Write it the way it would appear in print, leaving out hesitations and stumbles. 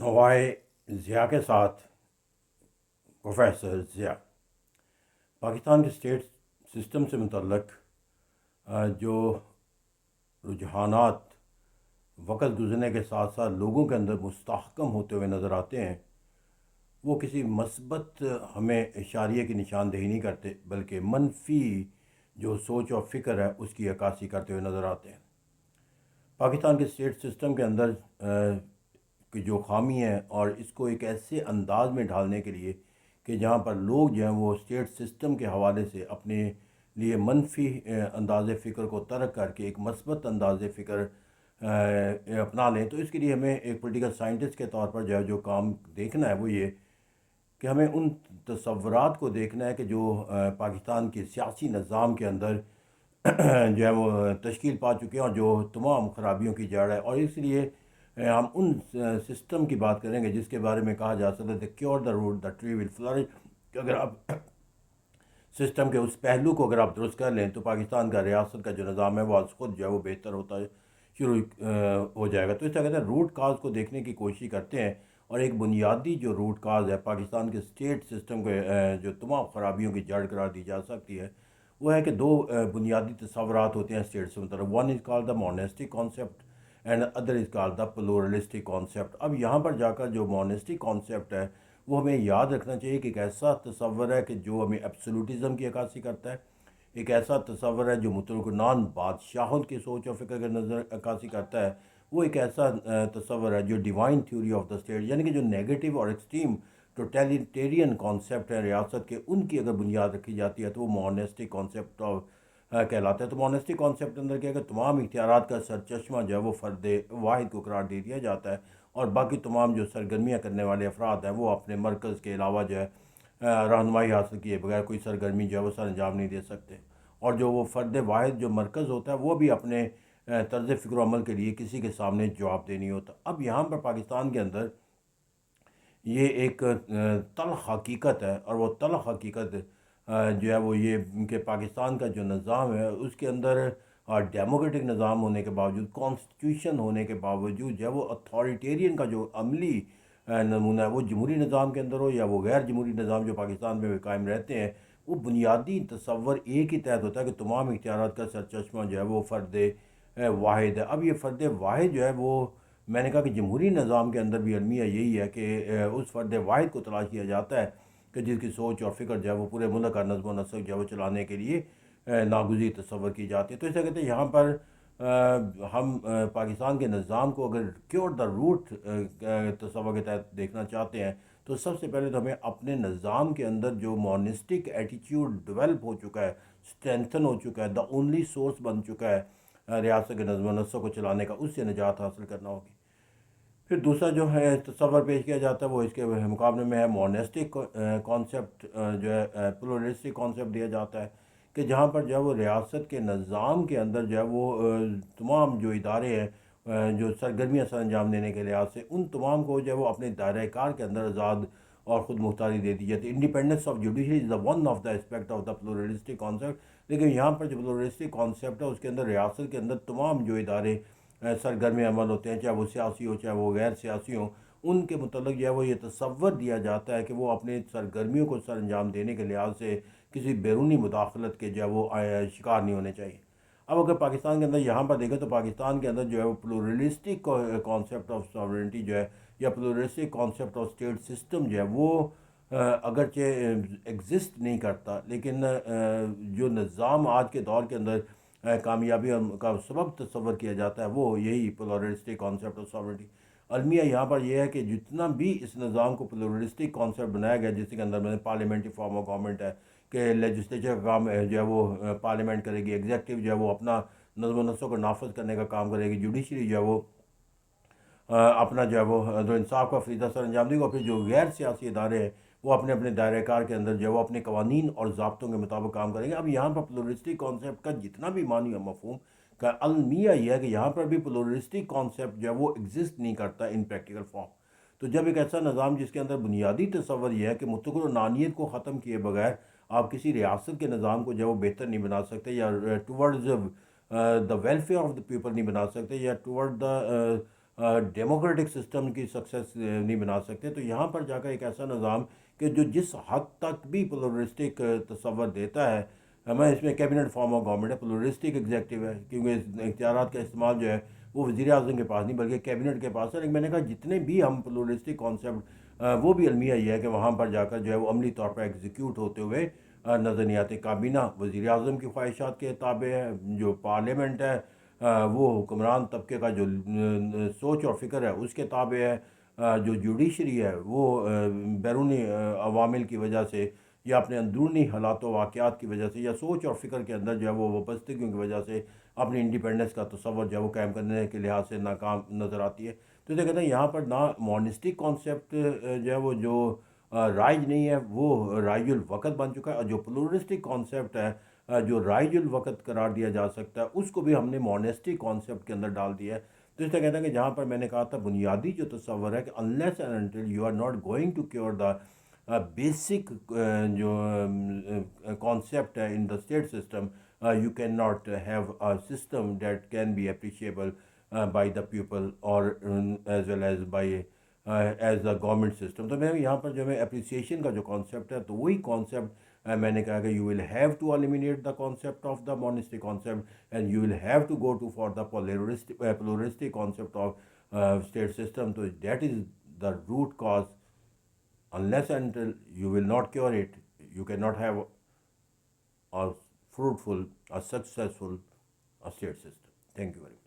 नवाए ज़िया के साथ प्रोफेसर ज़िया। पाकिस्तान के स्टेट सिस्टम से मुतल्लक जो रुझानात वक़्त गुज़रने के साथ साथ लोगों के अंदर मुस्तहकम होते हुए नज़र आते हैं, वो किसी मस्बत हमें इशारे की निशानदेही नहीं करते, बल्कि मनफी जो सोच और फ़िक्र है उसकी अक्कासी करते हुए नज़र आते हैं। पाकिस्तान के स्टेट सिस्टम के अंदर की जो खामी है और इसको एक ऐसे अंदाज में ढालने के लिए कि जहाँ पर लोग जो हैं वो स्टेट सिस्टम के हवाले से अपने लिए मनफी अंदाज़ फ़िक्र को तर्क करके एक मस्बत अंदाज़ फ़िक्र अपना लें, तो इसके लिए हमें एक पोलिटिकल साइंटिस्ट के तौर पर जो काम देखना है वो ये कि हमें उन तसव्वुरात को देखना है कि जो पाकिस्तान के सियासी निज़ाम के अंदर जो है वो तश्कील पा चुके हैं और जो तमाम खराबियों की जड़ है। और इसलिए हम उन सिस्टम की बात करेंगे जिसके बारे में कहा जा सकता है the cure the root the tree will flourish, कि अगर आप सिस्टम के उस पहलू को अगर आप दुरुस्त कर लें तो पाकिस्तान का रियासत का जो निज़ाम है वो आज खुद जो है वो बेहतर होता है शुरू हो जाएगा। तो इस तरह से रूट काज को देखने की कोशिश करते हैं, और एक बुनियादी जो रूट काज है पाकिस्तान के स्टेट सिस्टम के जो तमाम खराबियों की जड़ करार दी जा सकती है वो है कि दो बुनियादी तस्वुरात होते हैं स्टेट से मतलब। One is called the monastic concept and other is called the pluralistic concept. अब यहाँ पर जाकर जो मोनेस्टिक कॉन्सेप्ट है वो हमें याद रखना चाहिए कि एक ऐसा तस्वर है कि जो हमें एब्सोल्यूटिज़म की अक्कासी करता है, एक ऐसा तस्वर है जो मुतलकुनान बादशाहों की सोच और फ़िक्र के नज़र अक्कासी करता है, वो एक ऐसा तस्वर है जो divine theory of the state यानी कि जो नेगेटिव और एक्सट्रीम टोटलिटेरियन कॉन्सेप्ट है रियासत के, उनकी अगर बुनियाद रखी जाती है तो वो मोनेस्टिक कॉन्सेप्ट ऑफ कहलाता है। तो मोनेस्टिक कॉन्सेप्ट अंदर क्या है कि तमाम इख्तियारात का सरचश्मा जो है वो फ़र्द वाहिद को करार दे दिया जाता है, और बाकी तमाम जो सरगर्मियाँ करने वाले अफराद हैं वो अपने मरकज़ के अलावा जो है रहनुमाई हासिल किए बगैर कोई सरगर्मी जो है वो सर अंजाम नहीं दे सकते। और जो वो फ़र्द वाहिद जो मरकज़ होता है वो भी अपने तर्ज़ फ़िक्र अमल के लिए किसी के सामने जवाब देनी होता। अब यहाँ पर पाकिस्तान के अंदर ये एक तल्ख़ हकीकत है, और वो तल्ख़ हकीकत जो है वो ये कि पाकिस्तान का जो निज़ाम है उसके अंदर डेमोक्रेटिक निज़ाम होने के बावजूद, कॉन्स्टिट्यूशन होने के बावजूद जो है वो अथॉरिटेरियन का जो अमली नमूना है वो जमहूरी निज़ाम के अंदर हो या वो गैर जमहूरी निज़ाम जो पाकिस्तान में कायम रहते हैं, वो बुनियादी तसव्वुर एक ही तहत होता है कि तमाम इख्तियारात का सरचश्मा जो है वो फ़र्द वाहिद है। अब ये फ़र्द वाहिद जो है वो मैंने कहा कि जमहूरी निज़ाम के अंदर भी अलमिया यही है कि उस फ़र्द वाहिद को तलाश किया जाता है कि जिसकी सोच और फ़िक्र जो है वो पूरे मुल्क का नज़्म व नस्क जो है वो चलाने के लिए नागुज़ीर तस्वर की जाती है। तो इसे कहते हैं यहाँ पर हम पाकिस्तान के निज़ाम को अगर क्योर द रूट तस्वर के तहत देखना चाहते हैं तो सबसे पहले तो हमें अपने निज़ाम के अंदर जो मॉनिस्टिक एटीट्यूड डेवलप हो चुका है, स्ट्रेंथन हो चुका है, द ओनली सोर्स बन चुका है रियासत के नज़्म व नस्क को चलाने का, उससे निजात हासिल करना होगी। फिर दूसरा जो है तस्वर पेश किया जाता है वो इसके मुकाबले में है मोनेस्टिक कॉन्सेप्ट जो है प्लूरलिस्टिक कॉन्सेप्ट दिया जाता है कि जहाँ पर जो है वो रियासत के निज़ाम के अंदर जो है वो तमाम जो इदारे हैं जो सरगर्मियाँ सर अंजाम देने के लिहाज से उन तमाम को जो है वो अपने दायरे कार के अंदर आज़ाद और ख़ुद मुख्तारी दे दी जाती है। Independence of judiciary is the one of the aspect of the pluralistic concept. लेकिन यहाँ पर जो प्लूरलिस्टिक कॉन्सेप्ट है उसके अंदर रियासत के अंदर तमाम जो इदारे सरगर्म अमल होते हैं, चाहे वो सियासी हो चाहे वो गैर सियासी हो, उनके मतलब जो है वो ये तसव्वुर दिया जाता है कि वो अपने सरगर्मियों को सर अंजाम देने के लिहाज से किसी बैरूनी मुदाखलत के जो है वो शिकार नहीं होने चाहिए। अब अगर पाकिस्तान के अंदर यहाँ पर देखें तो पाकिस्तान के अंदर जो है वो प्लूरलिस्टिक कॉन्सेप्ट ऑफ सॉवरेनिटी जो है या pluralistic concept of state system जो है वो अगरचे एग्जिस्ट नहीं करता, लेकिन जो निज़ाम आज के दौर के अंदर कामयाबी का सबब तस्वर किया जाता है वो यही प्लूरलिस्टिक कॉन्सेप्ट ऑफ सॉवरेनिटी। अलमिया यहाँ पर यह है कि जितना भी इस निज़ाम को प्लूरलिस्टिक कॉन्सेप्ट बनाया गया जिसके अंदर मैंने पार्लियामेंट्री फॉर्म ऑफ गवर्नमेंट है कि लेजिस्लेचर का काम जो है वो पार्लियामेंट करेगी, एग्जेक्टिव जो है वो अपना नज़्म व नस्क को नाफज करने का काम करेगी, जुडिशरी जो है वो अपना जो है वो जो इंसाफ का फरीदा सर अंजाम देगा, और फिर जो गैर सियासी इदारे हैं वो अपने अपने दायरे कार के अंदर जो है वो अपने कवानीन और ज़ाब्तों के मुताबिक काम करेंगे। अब यहाँ पर प्लूरलिस्टिक कॉन्सेप्ट का जितना भी मानी है मफहूम का अलमिया यह है कि यहाँ पर भी प्लूरलिस्टिक कॉन्सेप्ट जो है वो एग्जिस्ट नहीं करता इन प्रैक्टिकल फॉर्म। तो जब एक ऐसा निज़ाम जिसके अंदर बुनियादी तस्वर यह है कि मुतक़र नानियत को ख़त्म किए बगैर आप किसी रियासत के निज़ाम को जो है वो बेहतर नहीं बना सकते, या towards the welfare of the people नहीं बना सकते, या टूवर्ड द ڈیموکریٹک سسٹم کی سکسیس نہیں بنا سکتے. تو یہاں پر جا کر ایک ایسا نظام کہ جو جس حد تک بھی پلورسٹک تصور دیتا ہے، میں اس میں کیبنٹ فارم آف گورنمنٹ ہے، پلورسٹک ایگزیکٹو ہے، کیونکہ اس اختیارات کا استعمال جو ہے وہ وزیر اعظم کے پاس نہیں بلکہ کیبنٹ کے پاس ہے. لیکن میں نے کہا جتنے بھی ہم پلورسٹک کانسیپٹ وہ بھی المیہ یہ ہے کہ وہاں پر جا کر جو ہے وہ عملی طور پر ایگزیکیوٹ ہوتے ہوئے نظر نہیں آتے. کابینہ وزیر اعظم کی خواہشات کے تابع ہے، جو پارلیمنٹ ہے وہ حکمران طبقے کا جو سوچ اور فکر ہے اس کے تابع ہے. جو جوڈیشری ہے وہ بیرونی عوامل کی وجہ سے یا اپنے اندرونی حالات و واقعات کی وجہ سے یا سوچ اور فکر کے اندر جو ہے وہ وابستگیوں کی وجہ سے اپنی انڈیپینڈنس کا تصور جو ہے وہ قائم کرنے کے لحاظ سے ناکام نظر آتی ہے. تو یہ کہتے ہیں یہاں پر نہ مونسٹک کانسیپٹ جو ہے وہ جو رائج نہیں ہے وہ رائج الوقت بن چکا ہے، اور جو پلورسٹک کانسیپٹ ہے جو رائج الوقت قرار دیا جا سکتا ہے اس کو بھی ہم نے مونسٹک کانسیپٹ کے اندر ڈال دیا ہے. تو اس طرح کہتے ہیں کہ جہاں پر میں نے کہا تھا بنیادی جو تصور ہے کہ unless and until you are not going to cure the basic جو کانسیپٹ ہے in the state system, you can not have a system that can be appreciable by the people اور as well as by as the government system. تو میں یہاں پر جو ہے appreciation کا جو کانسیپٹ ہے تو وہی کانسیپٹ میں نے کہا کہ you will have to eliminate the concept of the monistic concept and you will have to go to for the pluralistic concept of state system. تو that is the root cause. Unless until you will not cure it, you cannot have a fruitful, a successful state system. Thank you very much.